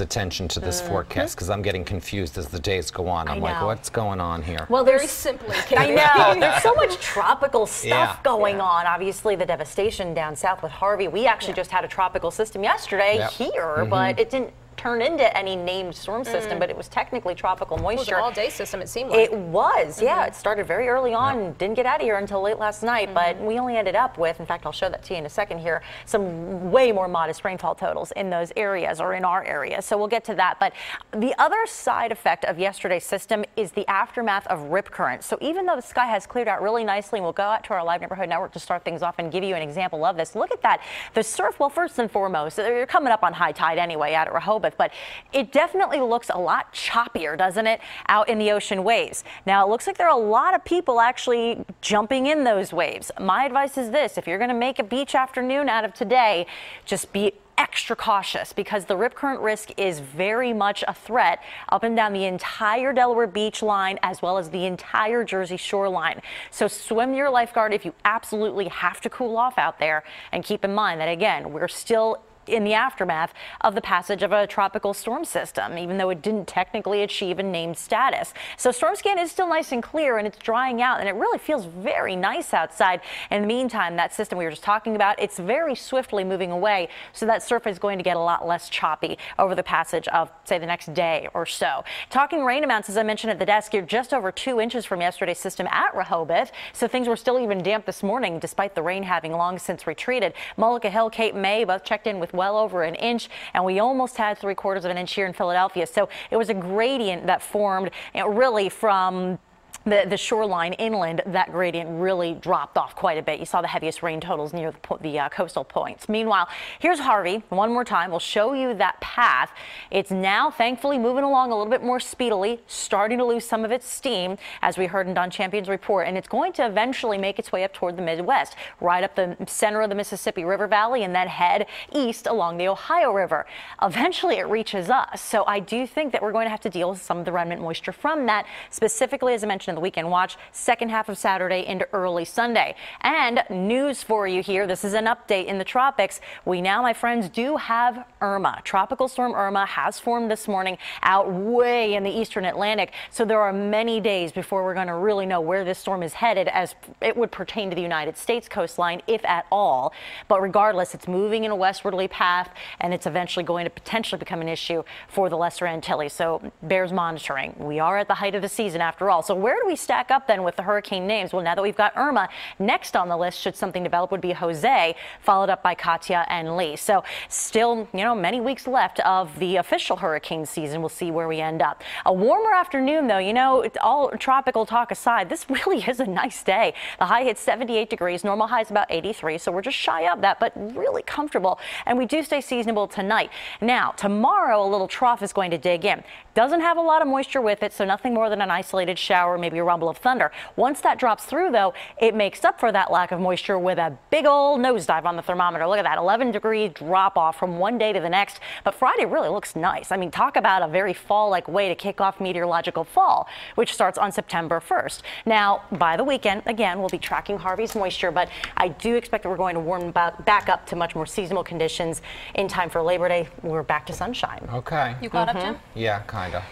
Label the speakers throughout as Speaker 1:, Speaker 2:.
Speaker 1: attention to this forecast because I'm getting confused as the days go on. I'm like, what's going on here?
Speaker 2: Well, very simply,
Speaker 3: I know. There's so much tropical stuff going on. Obviously, the devastation down south with Harvey. We actually just had a tropical system yesterday here, but it didn't turn into any named storm system, but it was technically tropical moisture.
Speaker 2: It was an all-day system, it seemed like.
Speaker 3: It was, it started very early on and didn't get out of here until late last night, but we only ended up with, in fact, I'll show that to you in a second here, some way more modest rainfall totals in those areas, or in our area, so we'll get to that. But the other side effect of yesterday's system is the aftermath of rip currents. So even though the sky has cleared out really nicely, and we'll go out to our Live Neighborhood Network to start things off and give you an example of this. Look at that. The surf, well, first and foremost, they're coming up on high tide anyway out at Rehoboth, but it definitely looks a lot choppier, doesn't it, out in the ocean waves. Now, it looks like there are a lot of people actually jumping in those waves. My advice is this: if you're going to make a beach afternoon out of today, just be extra cautious, because the rip current risk is very much a threat up and down the entire Delaware beach line as well as the entire Jersey shoreline. So swim your lifeguard if you absolutely have to cool off out there, and keep in mind that, again, we're still in the aftermath of the passage of a tropical storm system, even though it didn't technically achieve a named status. So StormScan is still nice and clear, and it's drying out, and it really feels very nice outside. In the meantime, that system we were just talking about, it's very swiftly moving away, so that surf is going to get a lot less choppy over the passage of, say, the next day or so. Talking rain amounts, as I mentioned at the desk, you're just over 2 inches from yesterday's system at Rehoboth, so things were still even damp this morning despite the rain having long since retreated. Mullica Hill, Cape May both checked in with well over an inch, and we almost had 3/4 of an inch here in Philadelphia. So it was a gradient that formed really from the shoreline inland. That gradient really dropped off quite a bit. You saw the heaviest rain totals near the coastal points. Meanwhile, here's Harvey. One more time, we'll show you that path. It's now thankfully moving along a little bit more speedily, starting to lose some of its steam, as we heard in Don Champion's report, and it's going to eventually make its way up toward the Midwest, right up the center of the Mississippi River Valley, and then head east along the Ohio River. Eventually it reaches us, so I do think that we're going to have to deal with some of the remnant moisture from that, specifically, as I mentioned, the weekend watch, second half of Saturday into early Sunday. And news for you here. This is an update in the tropics. We now, my friends, do have Irma. Tropical storm Irma has formed this morning out way in the eastern Atlantic. So there are many days before we're going to really know where this storm is headed, as it would pertain to the United States coastline, if at all. But regardless, it's moving in a westwardly path, and it's eventually going to potentially become an issue for the Lesser Antilles. So bears monitoring. We are at the height of the season after all. So where do we stack up then with the hurricane names? Well, now that we've got Irma, next on the list, should something develop, would be Jose, followed up by Katia and Lee. So still, many weeks left of the official hurricane season. We'll see where we end up. A warmer afternoon, though. All tropical talk aside, this really is a nice day. The high hits 78 degrees. Normal high is about 83, so we're just shy of that, but really comfortable. And we do stay seasonable tonight. Now, tomorrow, a little trough is going to dig in. Doesn't have a lot of moisture with it, so nothing more than an isolated shower, maybe a rumble of thunder. Once that drops through, though, it makes up for that lack of moisture with a big old nosedive on the thermometer. Look at that, 11-degree drop off from one day to the next. But Friday really looks nice. I mean, talk about a very fall-like way to kick off meteorological fall, which starts on September 1st. Now, by the weekend, again, we'll be tracking Harvey's moisture, but I do expect that we're going to warm back up to much more seasonal conditions in time for Labor Day. We're back to sunshine.
Speaker 1: Okay.
Speaker 2: You caught up, Jim?
Speaker 1: Yeah, kind of.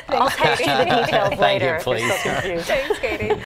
Speaker 3: I'll text you the details later.
Speaker 1: Thank you, please.
Speaker 2: Thanks, Katie.